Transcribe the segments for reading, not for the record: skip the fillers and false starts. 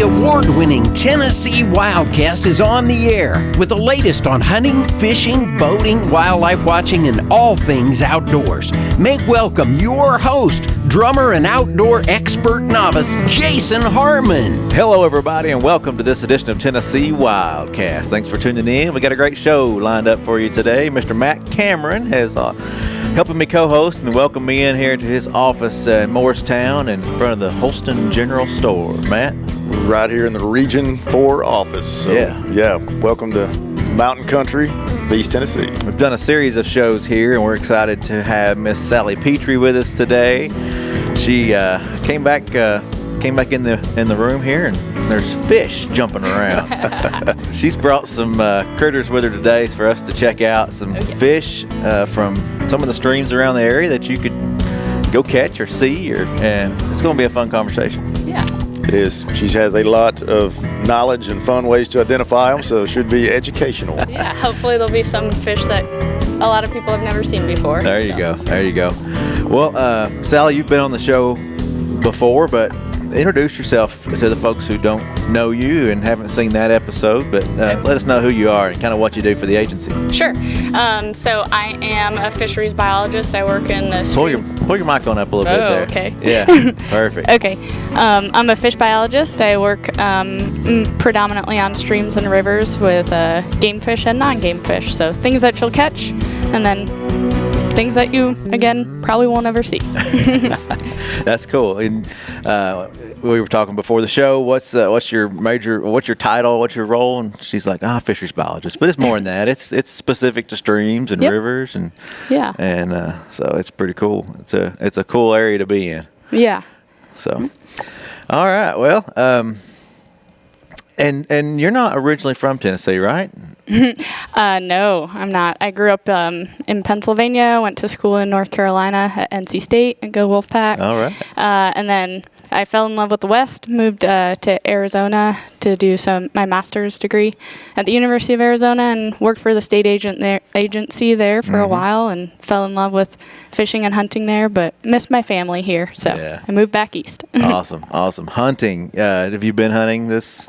award-winning Tennessee Wildcast is on the air with the latest on hunting, fishing, boating, wildlife watching, and all things outdoors. Make welcome your host, drummer and outdoor expert novice, Jason Harmon. Hello, everybody, and welcome to this edition of Tennessee Wildcast. Thanks for tuning in. We got a great show lined up for you today. Mr. Matt Cameron has helping me co-host and welcome me in here to his office in Morristown in front of the Holston General Store. Matt? Right here in the Region 4 office. So, yeah, welcome to Mountain Country, East Tennessee. We've done a series of shows here, and we're excited to have Miss Sally Petre with us today. She came back in the room here, and there's fish jumping around. She's brought some critters with her today for us to check out. Some fish from some of the streams around the area that you could go catch or see, and it's going to be a fun conversation. Yeah. It is. She has a lot of knowledge and fun ways to identify them, so it should be educational. Yeah, hopefully there'll be some fish that a lot of people have never seen before. There you go. Well, Sally, you've been on the show before, but introduce yourself to the folks who don't know you and haven't seen that episode, but let us know who you are and kind of what you do for the agency. Sure. So I am a fisheries biologist. I work in the Pull your mic on up a little bit there. Okay. Yeah, perfect. Okay. I'm a fish biologist. I work predominantly on streams and rivers with game fish and non-game fish. So things that you'll catch, and then things that you, again, probably won't ever see. That's cool. And we were talking before the show. What's your title? What's your role? And she's like, fisheries biologist. But it's more than that. It's specific to streams and rivers, and so it's pretty cool. It's a cool area to be in. Yeah. So, all right. Well, and you're not originally from Tennessee, right? No, I'm not. I grew up in Pennsylvania, went to school in North Carolina at NC State, and go Wolfpack. All right. And then I fell in love with the West, moved to Arizona to do my master's degree at the University of Arizona, and worked for the state agency there for a while, and fell in love with fishing and hunting there, but missed my family here, so I moved back east. Awesome. Hunting. Have you been hunting this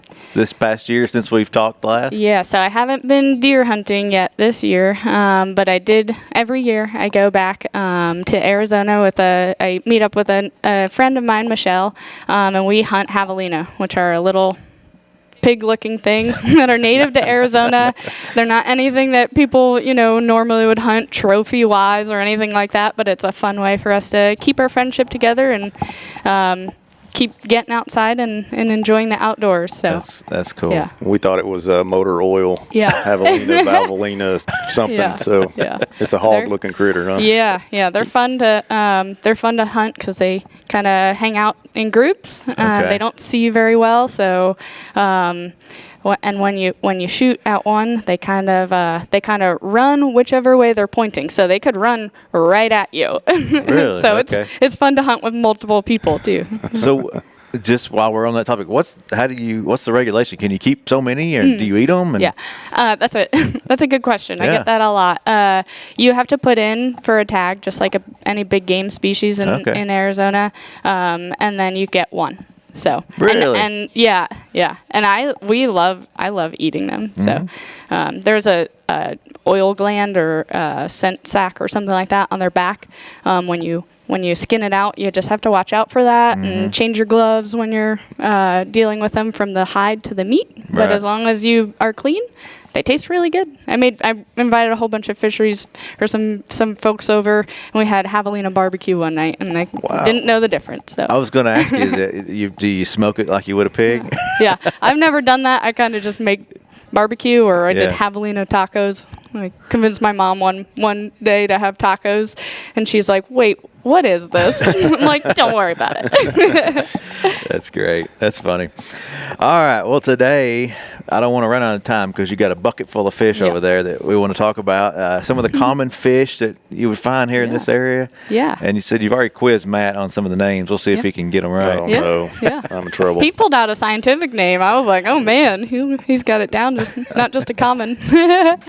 past year since we've talked last? Yeah, so I haven't been deer hunting yet this year, but I did every year. I go back to Arizona I meet up with a friend of mine, Michelle, and we hunt javelina, which are a little pig-looking thing that are native to Arizona. They're not anything that people, normally would hunt trophy-wise or anything like that, but it's a fun way for us to keep our friendship together and keep getting outside and enjoying the outdoors. So that's cool. Yeah. We thought it was motor oil, javelina, valvelina, something. Yeah. So it's a hog-looking critter, huh? Yeah. They're fun to hunt because they kind of hang out in groups. They don't see very well, so. And when you shoot at one, they kind of run whichever way they're pointing, so they could run right at you. Really? So it's fun to hunt with multiple people too. So, just while we're on that topic, what's the regulation? Can you keep so many, or do you eat them? That's a good question. I get that a lot. You have to put in for a tag, just like any big game species in Arizona, and then you get one. So really? and I love eating them. So there's a oil gland or scent sac or something like that on their back. When you skin it out, you just have to watch out for that and change your gloves when you're dealing with them from the hide to the meat. Right. But as long as you are clean, they taste really good. I invited a whole bunch of fisheries or some folks over, and we had javelina barbecue one night, and they didn't know the difference. So I was going to ask you, do you smoke it like you would a pig? Yeah, I've never done that. I kind of just make barbecue, or I did javelina tacos. I convinced my mom one day to have tacos, and she's like, "Wait, what is this?" I'm like, "Don't worry about it." That's great. That's funny. All right. Well, today I don't want to run out of time because you got a bucket full of fish over there that we want to talk about. Some of the common fish that you would find here in this area. Yeah. And you said you've already quizzed Matt on some of the names. We'll see if he can get them right. Oh, no. Yeah. I'm in trouble. He pulled out a scientific name. I was like, oh man, he's got it down. Just not just a common.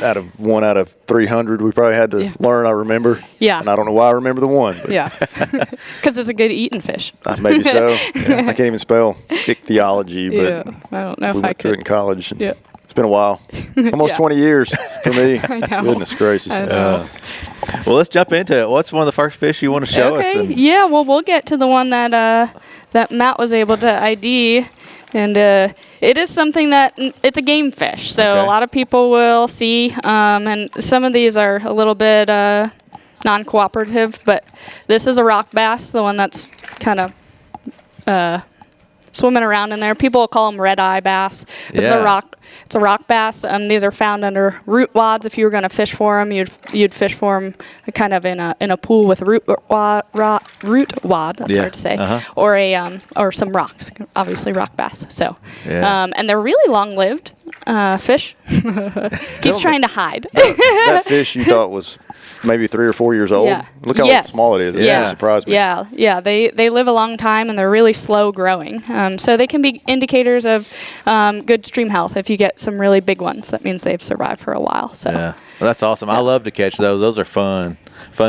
Out of 1 out of 300, we probably had to learn. I remember. Yeah. And I don't know why I remember the one. But Yeah. Because it's a good eating fish. maybe so. I can't even spell ichthyology, but I don't know we if I went through it could. in college. And Yeah. It's been a while. Almost 20 years for me. I know. Goodness gracious. I know. Well, let's jump into it. What's one of the first fish you want to show us? Okay. And Yeah. Well, we'll get to the one that Matt was able to ID, and it is something that it's a game fish. So Okay. a lot of people will see, and some of these are a little bit non-cooperative. But this is a rock bass, the one that's kind of swimming around in there. People will call them red-eye bass. But Yeah. It's a rock bass. These are found under root wads. If you were going to fish for them, you'd fish for them kind of in a pool with root wad. That's hard to say, or some rocks. Obviously, rock bass. So, and they're really long-lived fish. He's trying to hide. That fish you thought was maybe 3 or 4 years old. Yeah. Look how small it is. It really surprised me. Yeah. They live a long time and they're really slow growing. So they can be indicators of good stream health. If you get some really big ones, that means they've survived for a while. So well, that's awesome. I love to catch those. Those are fun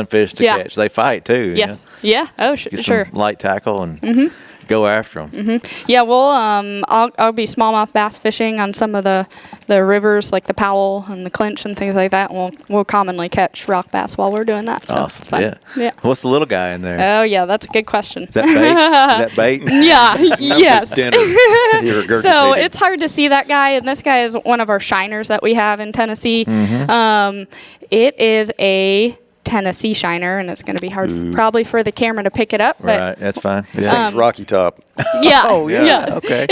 fish to catch. They fight too. Yes. Yeah. Oh, Get sure. some light tackle and go after them. Yeah, well, I'll be smallmouth bass fishing on some of the rivers, like the Powell and the Clinch and things like that. And we'll commonly catch rock bass while we're doing that. So Awesome. it's fun. Yeah. What's the little guy in there? Oh, yeah, that's a good question. Is that bait? Is that bait? Yeah, yes. Dinner. He regurgitated. So it's hard to see that guy, and this guy is one of our shiners that we have in Tennessee. It is a Tennessee shiner, and it's going to be hard probably for the camera to pick it up. But Right, that's fine. It sings Rocky Top. yeah, Oh, yeah. Okay.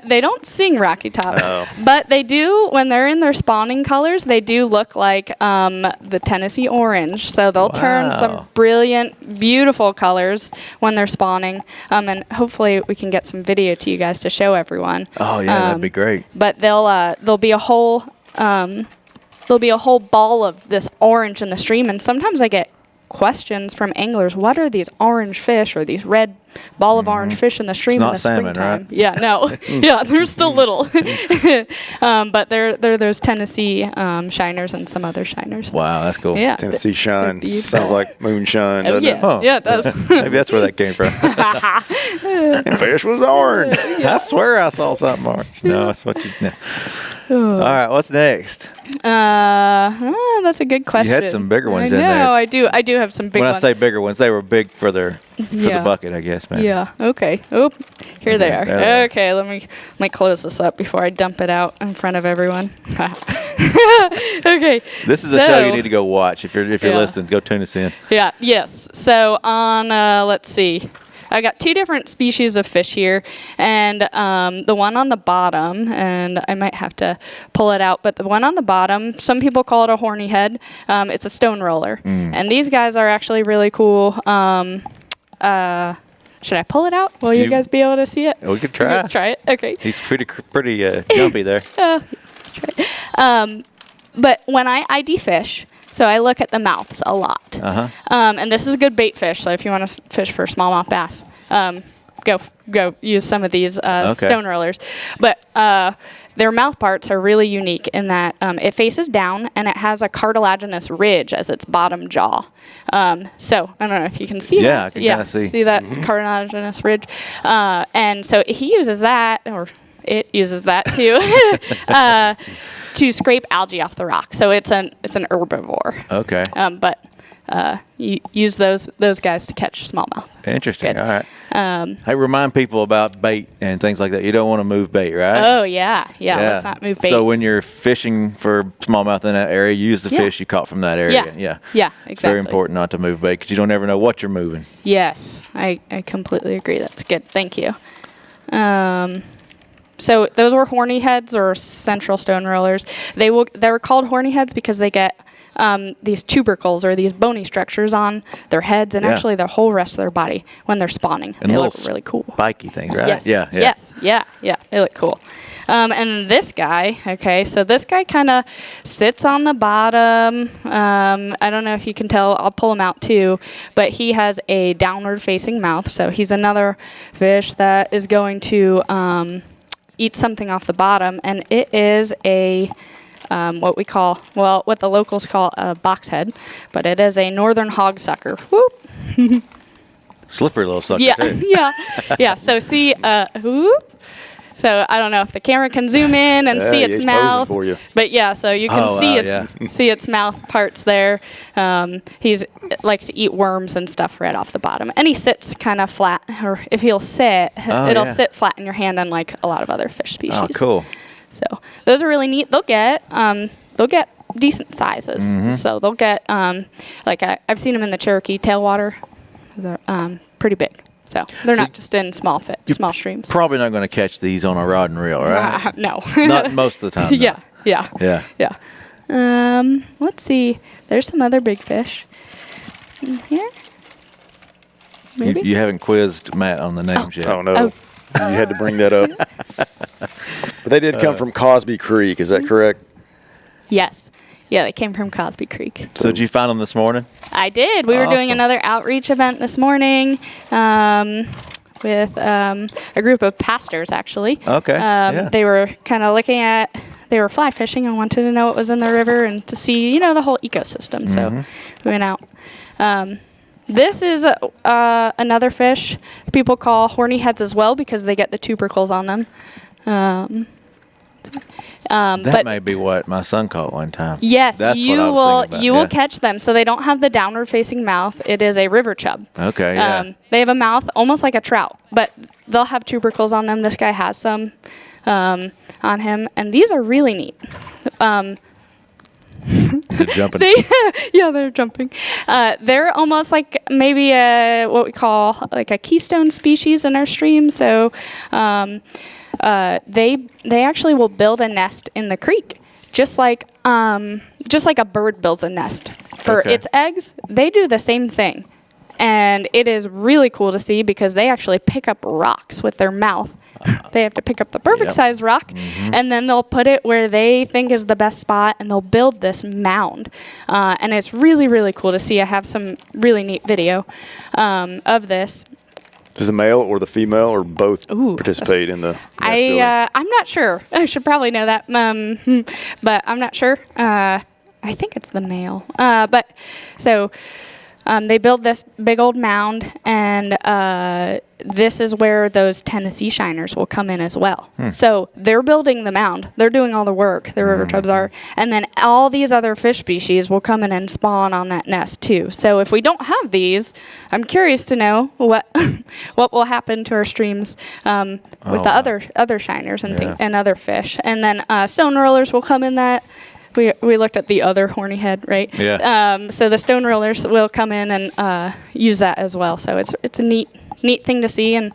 they don't sing Rocky Top, Oh. but they do when they're in their spawning colors. They do look like the Tennessee orange. So they'll turn Wow. some brilliant, beautiful colors when they're spawning. And hopefully we can get some video to you guys to show everyone. Oh, yeah, that'd be great. But there'll be a whole ball of this orange in the stream, and sometimes I get questions from anglers, what are these orange fish or these red ball of orange fish in the stream not in the salmon, springtime? right? Yeah, no. Yeah, they're still little. But they're those Tennessee shiners and some other shiners. Wow, that's cool. Yeah. Tennessee shine. beautiful. Sounds like moonshine, Oh, doesn't yeah. it? Huh. Yeah, it does. Maybe that's where that came from. And fish was orange. I swear I saw something orange. No, that's what you. No. All right, what's next? That's a good question. some bigger ones I in there. know, I do have some big When ones. I say bigger ones, they were big for the bucket, I guess, man. Yeah. Okay. Oh, here they are. There they are. Okay. Let me close this up before I dump it out in front of everyone. Okay. This is a show you need to go watch. If you're listening, go tune us in. Yeah. Yes. So on, let's see. I got 2 different species of fish here, and the one on the bottom, and I might have to pull it out, but the one on the bottom, some people call it a horny head. It's a stone roller, and these guys are actually really cool. Should I pull it out? Will you guys be able to see it? We could try. Try it. Okay. He's pretty jumpy there. But when I ID fish, so I look at the mouths a lot. And this is a good bait fish. So if you want to fish for smallmouth bass, go use some of these stone rollers. But their mouth parts are really unique in that it faces down and it has a cartilaginous ridge as its bottom jaw. So I don't know if you can see that. Yeah, I can kinda see. See that cartilaginous ridge. And so he uses that, or it uses that too. To scrape algae off the rock, so it's an herbivore. Okay. But you use those guys to catch smallmouth. Interesting. Good. All right. Hey, remind people about bait and things like that. You don't want to move bait, right? Oh yeah. Let's not move bait. So when you're fishing for smallmouth in that area, use the fish you caught from that area. Yeah, It's very exactly. important not to move bait because you don't ever know what you're moving. Yes, I completely agree. That's good. Thank you. So those were horny heads or central stone rollers. They were called horny heads because they get these tubercles or these bony structures on their heads and Yeah. actually the whole rest of their body when they're spawning. And they little look really cool. spiky things, right? Yes. Yeah. Yes. Yeah. They look cool. And this guy, okay, so this guy kind of sits on the bottom. I don't know if you can tell. I'll pull him out too. But he has a downward-facing mouth, so he's another fish that is going to eat something off the bottom. And it is a what the locals call a boxhead, but it is a northern hogsucker. Whoop. Slippery little sucker, Yeah, too. yeah. So see, whoop. So I don't know if the camera can zoom in and see its he's posing mouth, for you. but yeah, so you can Oh, see wow, see its mouth parts there. He likes to eat worms and stuff right off the bottom, and he sits kind of flat. Or if he'll sit, it'll yeah. sit flat in your hand, unlike a lot of other fish species. Oh, cool. So those are really neat. They'll get decent sizes. Mm-hmm. So they'll get I've seen them in the Cherokee tailwater. They're pretty big. So they're not just in small streams. Probably not going to catch these on a rod and reel, right? No. Not most of the time. though. Yeah. Let's see. There's some other big fish in here. Maybe. You haven't quizzed Matt on the names yet. Oh, no. You had to bring that up. But they did come from Cosby Creek. Is that correct? Yes. Yeah, they came from Cosby Creek. So did you find them this morning? I did. We were doing Awesome. another outreach event this morning with a group of pastors, actually. Okay, yeah. They were kind of they were fly fishing and wanted to know what was in the river and to see, the whole ecosystem. So we went out. This is another fish people call horny heads as well because they get the tubercles on them. That may be what my son caught one time. Yes, That's you what I was will. thinking about, You yeah. will catch them. So they don't have the downward-facing mouth. It is a river chub. Okay, yeah. They have a mouth almost like a trout, but they'll have tubercles on them. This guy has some on him, and these are really neat. They're jumping. They're jumping. They're almost like maybe what we call like a keystone species in our stream. So they actually will build a nest in the creek, just like a bird builds a nest for Okay. its eggs. They do the same thing, and it is really cool to see because they actually pick up rocks with their mouth. They have to pick up the perfect size rock, and then they'll put it where they think is the best spot, and they'll build this mound. And it's really, really cool to see. I have some really neat video of this. Does the male or the female or both Ooh, participate in the nest building? I'm not sure. I should probably know that, but I'm not sure. I think it's the male. But so they build this big old mound, and this is where those Tennessee shiners will come in as well. So they're building the mound. They're doing all the work. The river chubs are. And then all these other fish species will come in and spawn on that nest too. So if we don't have these, I'm curious to know what will happen to our streams with the other shiners and other fish. And then stone rollers will come in that. We looked at the other horny head, right? Yeah. So the stone rollers will come in and use that as well. So it's a neat thing to see. And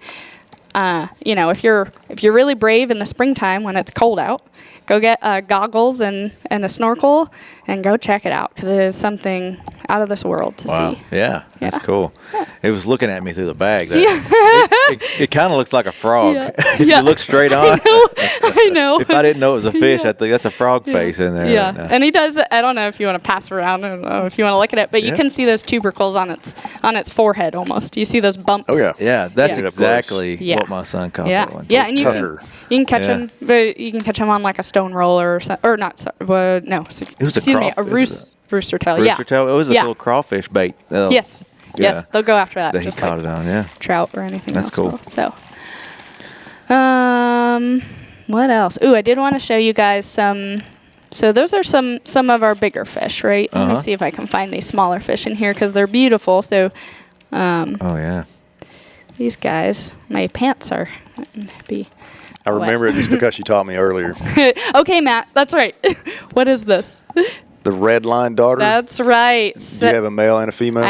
if you're really brave in the springtime when it's cold out, go get goggles and a snorkel and go check it out because it is something out of this world to see. Yeah, that's Yeah. cool. It was looking at me through the bag. It kind of looks like a frog. Yeah. If you look straight on. I know. If I didn't know it was a fish, I think that's a frog face in there. Yeah, right now. and he does. I don't know if you want to pass around. I don't know if you want to look at it, but you Yeah. can see those tubercles on its forehead almost. You see those bumps. Oh, yeah. Yeah, that's Yeah. exactly Yeah. what my son caught Yeah, that one. yeah, and you Tucker. can catch Yeah. them, but you can catch them on like a stone roller or not. No, was a excuse me, a crawfish. rooster tail. Rooster tail. It was a Yeah. little crawfish bait. Yes, Yeah. yes, they'll go after that. That he just caught like it on. Yeah. trout or anything That's else. cool. will. So, what else? Ooh, I did want to show you guys some. So those are some of our bigger fish, right? Let me see if I can find these smaller fish in here because they're beautiful. So, Oh yeah. these guys, my pants are be. I remember it just because you taught me earlier. Okay, Matt, that's right. What is this? The red line darter. That's right. Do you have a male and a female?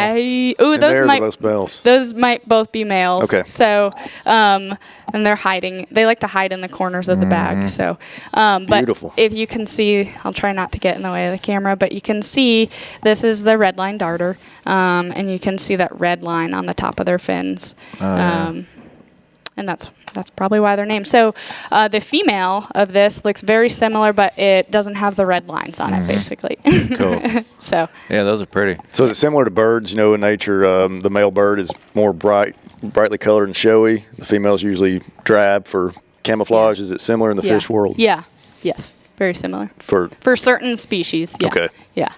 Those males. Those might both be males. Okay. So, and they're hiding. They like to hide in the corners of the bag. So, but Beautiful. if you can see, I'll try not to get in the way of the camera, but you can see this is the red line darter, and you can see that red line on the top of their fins. And that's probably why they're named. So the female of this looks very similar, but it doesn't have the red lines on it, basically. Cool. So Yeah, those are pretty. So is it similar to birds? In nature, the male bird is more brightly colored and showy. The female's usually drab for camouflage. Is it similar in the fish world? Yeah. Yes. Very similar. For certain species. Yeah. Okay. Yeah.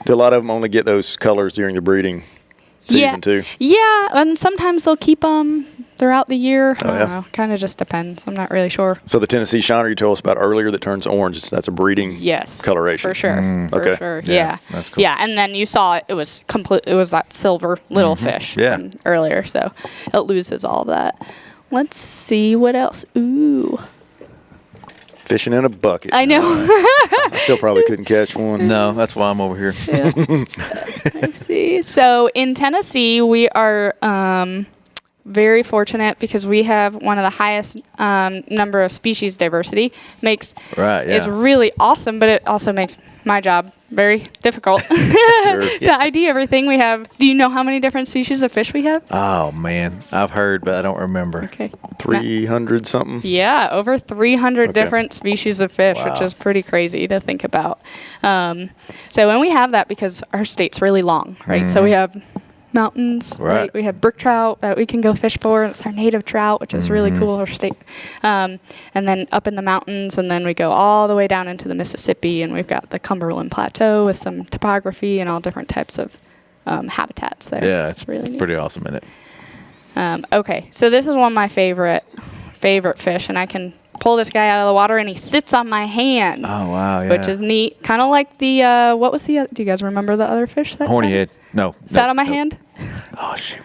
Do a lot of them only get those colors during the breeding season too? Yeah, and sometimes they'll keep them throughout the year. I don't yeah? know. Kind of just depends. I'm not really sure. So the Tennessee Shiner you told us about earlier that turns orange, that's a breeding coloration. For sure. For Okay. sure. Yeah, Yeah. that's cool. Yeah, and then you saw it was complete. It was that silver little fish Yeah. from earlier, so it loses all of that. Let's see what else. Ooh, Fishing in a bucket. I know. I still probably couldn't catch one. No, that's why I'm over here. Let's see. So in Tennessee, we are very fortunate because we have one of the highest number of species diversity. It's really awesome, but it also makes my job very difficult to ID everything we have. Do you know how many different species of fish we have? Oh, man. I've heard, but I don't remember. Okay. 300 something? Yeah, over 300 different species of fish, Wow. which is pretty crazy to think about. So when we have that, because our state's really long, right? So we have mountains, right? We have brook trout that we can go fish for. It's our native trout, which is really cool, our state. And then up in the mountains, and then we go all the way down into the Mississippi, and we've got the Cumberland Plateau with some topography and all different types of habitats there. Yeah, it's really neat. pretty awesome, isn't it? Okay, so this is one of my favorite fish, and I can pull this guy out of the water, and he sits on my hand. Oh, wow, yeah. Which is neat. Kind of like the, what was the, do you guys remember the other fish that Horny head. No. sat on my hand? Oh, shoot.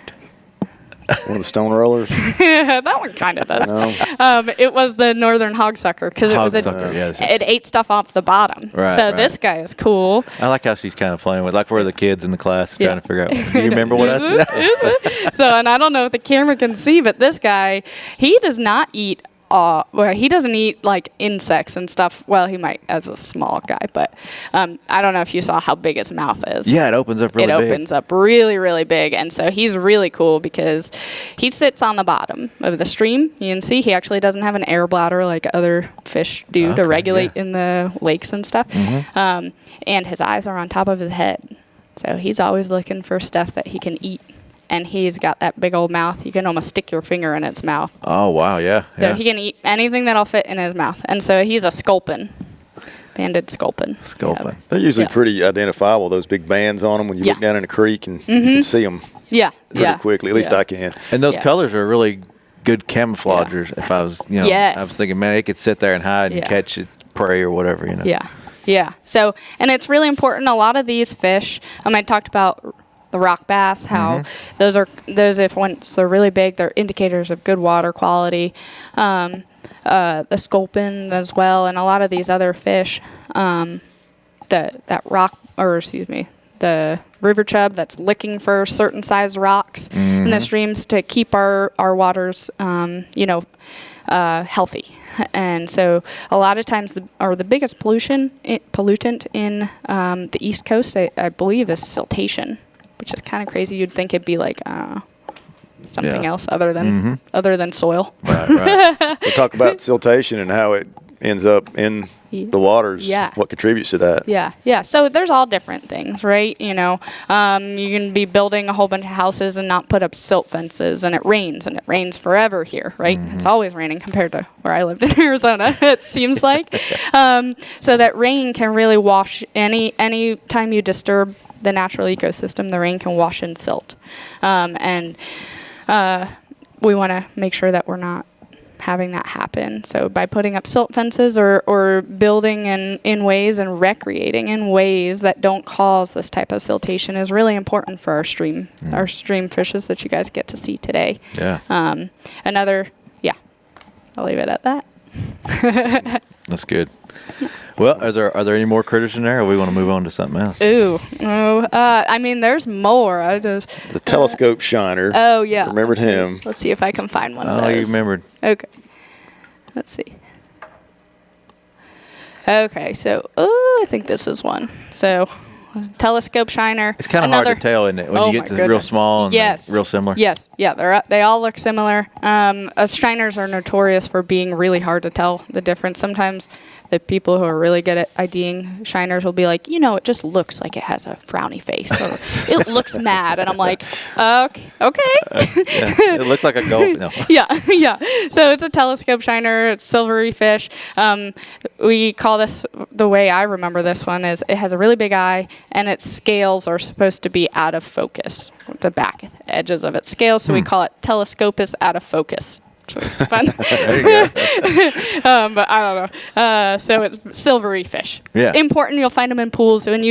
One of the stone rollers? That one kind of does. No. It was the northern hogsucker because it ate stuff off the bottom. Right, so right. this guy is cool. I like how she's kind of playing with, like where the kids in the class trying to figure out. Do you remember what I said? So, and I don't know if the camera can see, but this guy, he does not eat. He doesn't eat like insects and stuff. Well, he might as a small guy, but I don't know if you saw how big his mouth is. Yeah, it opens up really big. It opens up really, really big. And so he's really cool because he sits on the bottom of the stream. You can see he actually doesn't have an air bladder like other fish do to regulate in the lakes and stuff. And his eyes are on top of his head. So he's always looking for stuff that he can eat. And he's got that big old mouth. You can almost stick your finger in its mouth. Oh, wow, yeah. So he can eat anything that'll fit in his mouth. And so he's a sculpin, banded sculpin. Sculpin. They're usually pretty identifiable, those big bands on them when you look down in a creek and you can see them pretty quickly. At least I can. And those colors are really good camouflagers. If I was, I was thinking, man, it could sit there and hide and catch its prey or whatever, Yeah. So, and it's really important. A lot of these fish, I talked about the rock bass, how those if once they're really big, they're indicators of good water quality. The sculpin as well, and a lot of these other fish, the river chub that's looking for certain size rocks in the streams to keep our waters, healthy. And so a lot of times the biggest pollutant in the East Coast, I believe, is siltation, which is kind of crazy. You'd think it'd be like something else other than soil. Right. We'll talk about siltation and how it ends up in the waters. Yeah. What contributes to that? Yeah. So there's all different things, right? You can be building a whole bunch of houses and not put up silt fences, and it rains forever here, right? It's always raining compared to where I lived in Arizona, it seems like. So that rain can really wash any time you disturb the natural ecosystem, the rain can wash in silt. And we want to make sure that we're not having that happen. So by putting up silt fences or building in ways and recreating in ways that don't cause this type of siltation is really important for our stream fishes that you guys get to see today. Yeah. I'll leave it at that. That's good. Well, are there any more critters in there, or we want to move on to something else? I mean, there's more. The telescope shiner. Oh, yeah. Remembered him. Let's see if I can find one of those. Oh, you remembered. Okay. Let's see. Okay, so I think this is one. So, telescope shiner. It's kind of hard to tell, isn't it, when you get to the real small and real similar? Yes, yeah, they all look similar. Shiners are notorious for being really hard to tell the difference. Sometimes the people who are really good at IDing shiners will be like, it just looks like it has a frowny face, or it looks mad, and I'm like, okay. It looks like a gold. No. Yeah. So it's a telescope shiner. It's silvery fish. We call this, the way I remember this one is, it has a really big eye, and its scales are supposed to be out of focus, the back edges of its scales. So we call it telescopus out of focus. So it's fun. There you go. But I don't know. So it's silvery fish. Yeah. Important. You'll find them in pools. When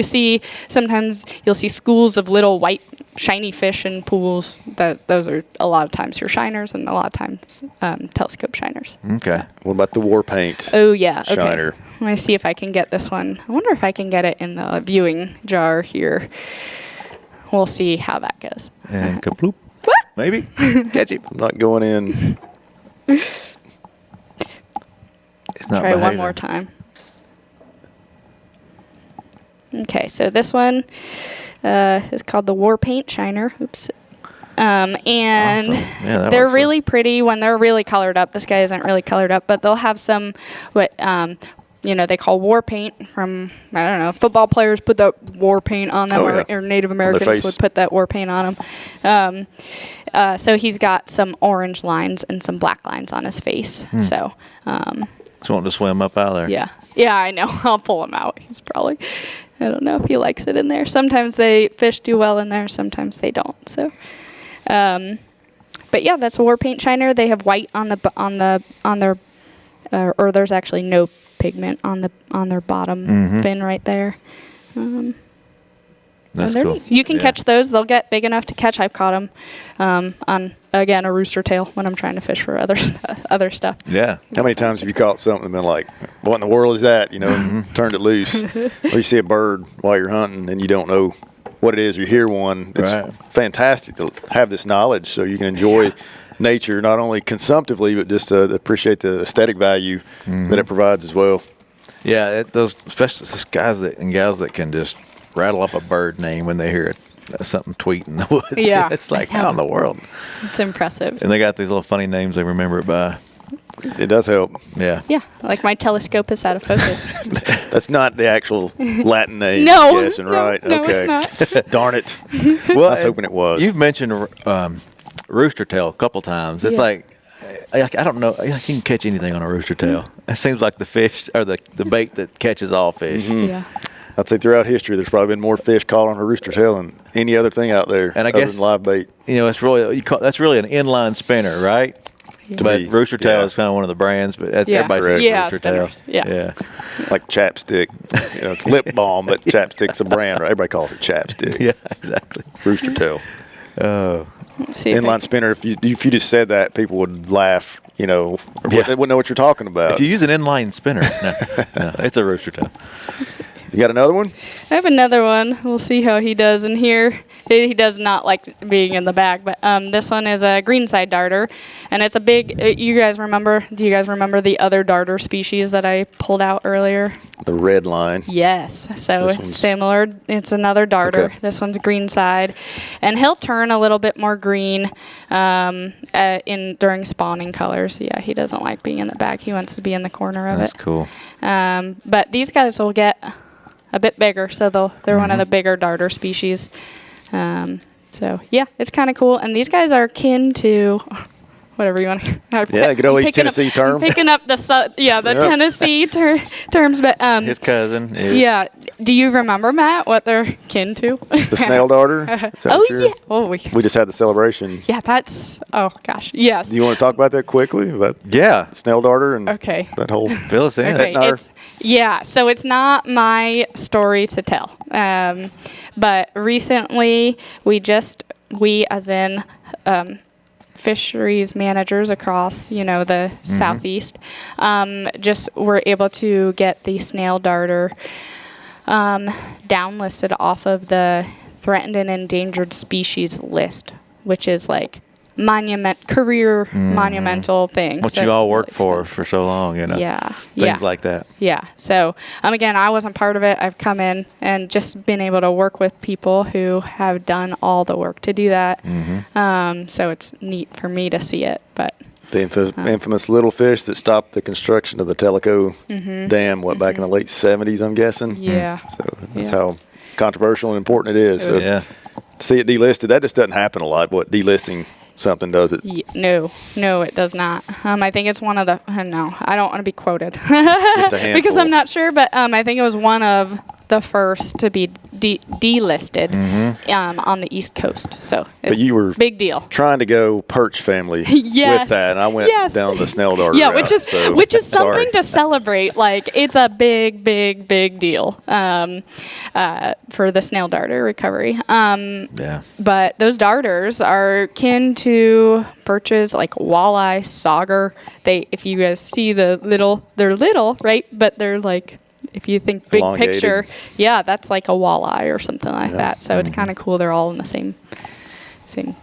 sometimes you'll see schools of little white shiny fish in pools. Those are a lot of times your shiners, and a lot of times telescope shiners. Okay. What about the war paint? Oh, yeah. Okay. Shiner. Let me see if I can get this one. I wonder if I can get it in the viewing jar here. We'll see how that goes. And kaploop. Maybe. Catch him. I'm not going in. It's not Try one behaving. more time. Okay, so this one is called the War Paint Shiner. Oops. And Awesome. Yeah, that they're works really pretty when they're really colored up. This guy isn't really colored up, but they'll have some what they call war paint from, I don't know, football players put that war paint on them, or Native Americans would put that war paint on them. So he's got some orange lines and some black lines on his face. So, Just wanting to swim up out of there. yeah, I know. I'll pull him out. He's probably, I don't know if he likes it in there. Sometimes fish do well in there, sometimes they don't. So, but yeah, that's a war paint shiner. They have white on their, or there's actually no pigment on their bottom fin right there. That's cool. You can catch those. They'll get big enough to catch. I've caught them on, again, a rooster tail when I'm trying to fish for other stuff. Yeah. How many times have you caught something and been like, what in the world is that? And turned it loose. Or you see a bird while you're hunting and you don't know what it is. You hear one. It's fantastic to have this knowledge so you can enjoy nature, not only consumptively, but just to appreciate the aesthetic value that it provides as well. Yeah, especially those guys and gals that can just rattle up a bird name when they hear something tweet in the woods. Yeah. It's like, how in the world? It's impressive. And they got these little funny names they remember it by. It does help. Yeah. Yeah, like my telescope is out of focus. That's not the actual Latin name. No, I'm guessing, right? no, Okay. it's not. Darn it. Well, I was hoping it was. You've mentioned rooster tail a couple times. It's like, I don't know. You can catch anything on a rooster tail. It seems like the fish or the bait that catches all fish. Yeah. I'd say throughout history, there's probably been more fish caught on a rooster tail than any other thing out there. And I other guess than live bait. It's really that's really an inline spinner, right? Yeah. But me, rooster tail yeah. is kind of one of the brands. But Yeah. everybody says Yeah, rooster tail. spinners. Yeah. Like chapstick. It's lip balm, but chapstick's a brand. Right? Everybody calls it chapstick. Yeah, exactly. Rooster tail. Let's see if Inline spinner. If you just said that, people would laugh. They wouldn't know what you're talking about. If you use an inline spinner, no, it's a rooster tail. You got another one? I have another one. We'll see how he does in here. He does not like being in the bag, but this one is a greenside darter, and it's a big. Do you guys remember the other darter species that I pulled out earlier? The red line. Yes. So This it's one's- similar. It's another darter. Okay. This one's greenside, and he'll turn a little bit more green during spawning colors. Yeah, he doesn't like being in the bag. He wants to be in the corner of That's it. cool. But these guys will get a bit bigger, so they're one of the bigger darter species. So yeah, it's kind of cool. And these guys are kin to whatever you want. Yeah, good old East Tennessee term. Picking up the Tennessee terms, but His cousin is. yeah. Do you remember, Matt, what they're kin to? The snail darter. Is that Oh what you're- yeah. Oh We just had the celebration. yeah. That's oh gosh. Yes. Do you want to talk about that quickly? About Yeah. snail darter and Okay. that whole. Fill us in. Okay, Etnar. so it's not my story to tell. But recently we as in fisheries managers across, the southeast, just were able to get the snail darter downlisted off of the threatened and endangered species list, which is like monumental thing. What you all worked for so long, Yeah. Things like that. Yeah. So, again, I wasn't part of it. I've come in and just been able to work with people who have done all the work to do that. So it's neat for me to see it. But the infamous little fish that stopped the construction of the Tellico Dam, back in the late 70s, I'm guessing? Yeah. So that's how controversial and important it is. Yeah. See it delisted, that just doesn't happen a lot. What delisting something does it? No, it does not. I think it's one of the. No, I don't want to be quoted Just a handful. because I'm not sure, but I think it was one of the first to be delisted on the East Coast. So it's But you were big deal. trying to go perch family Yes. with that, and I went down the snail darter Yeah, route, which is sorry. something to celebrate. Like it's a big deal for the snail darter recovery. Yeah. But those darters are kin to perches like walleye, sauger. If you guys see they're little, right? But they're like, if you think big Elongated. picture, that's like a walleye or something like that. So it's kind of cool. They're all in the same,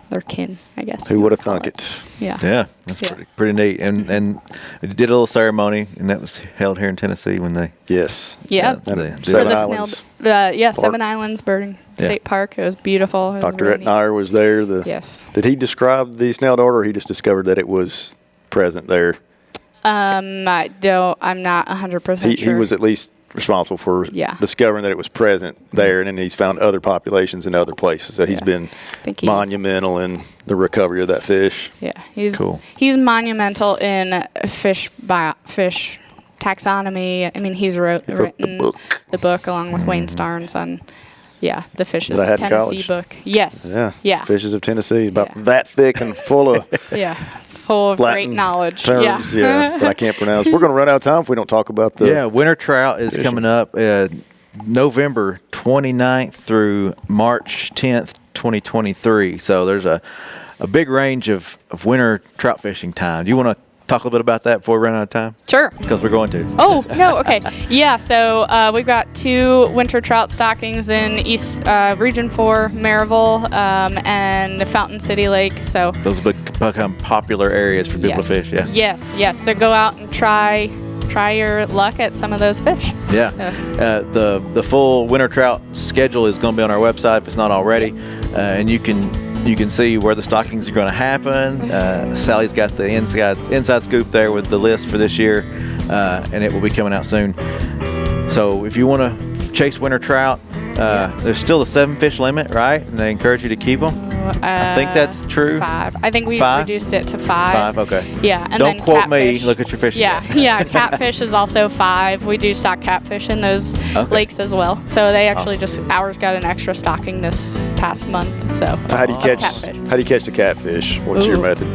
they're kin, I guess. Who would have thunk it? Yeah. Yeah, that's pretty neat. And we did a little ceremony, and that was held here in Tennessee when they. Yes. Yeah. Seven Islands. Seven Islands Birding State Park. It was beautiful. It was Dr. really neat. Etnier was there. Yes. Did he describe the snail darter, or he just discovered that it was present there? I'm not 100% sure. He was at least responsible for discovering that it was present there, and then he's found other populations in other places. So he's been monumental in the recovery of that fish. Yeah, he's cool. He's monumental in fish taxonomy. I mean, he's written the book along with Wayne Starnes on the Fishes That I of had in Tennessee college. book. Yes. Yeah. Fishes of Tennessee, about that thick and full of full of Latin great knowledge. terms, that I can't pronounce. We're going to run out of time if we don't talk about the winter trout is coming up November 29th through March 10th, 2023. So there's a big range of winter trout fishing time. Do you want to talk a little bit about that before we run out of time? Sure. Because we're going to. Oh, no, okay. Yeah, so we've got 2 winter trout stockings in East Region 4, Maryville, and Fountain City Lake. So those have become popular areas for people to fish, Yes. So go out and try your luck at some of those fish. Yeah. The full winter trout schedule is going to be on our website if it's not already, and you can see where the stockings are going to happen. Sally's got the inside scoop there with the list for this year, and it will be coming out soon. So if you want to chase winter trout, there's still a 7 fish limit, right? And they encourage you to keep them. I think that's true. 5. I think we 5? reduced it to 5. 5, okay. Yeah, and don't then quote catfish. me. Look at your fishing. Yeah. Catfish is also 5. We do stock catfish in those lakes as well. So they actually ours got an extra stocking this past month. So how do you catch the catfish? What's your method?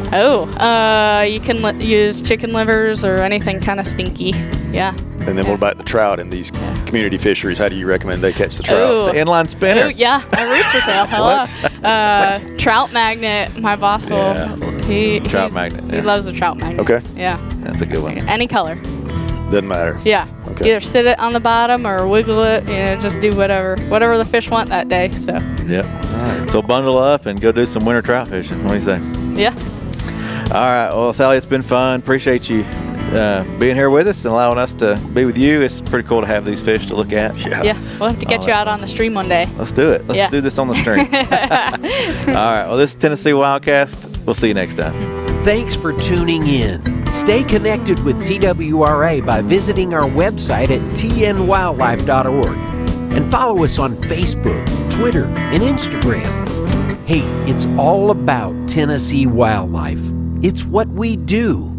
You can use chicken livers or anything kind of stinky. Yeah. And then what about the trout in these community fisheries? How do you recommend they catch the trout? It's an inline spinner. A rooster tail. Hello. Trout magnet. My boss he loves the trout magnet. Okay. Yeah. That's a good one. Any color. Doesn't matter. Yeah. Okay. Either sit it on the bottom or wiggle it. Just do whatever the fish want that day. So. Yep. All right. So bundle up and go do some winter trout fishing. What do you say? Yeah. All right. Well, Sally, it's been fun. Appreciate you being here with us and allowing us to be with you. It's pretty cool to have these fish to look at. Yeah. We'll have to get you out on the stream one day. Let's do it. Let's do this on the stream. All right. Well, this is Tennessee Wildcast. We'll see you next time. Thanks for tuning in. Stay connected with TWRA by visiting our website at tnwildlife.org and follow us on Facebook, Twitter, and Instagram. Hey, it's all about Tennessee wildlife. It's what we do.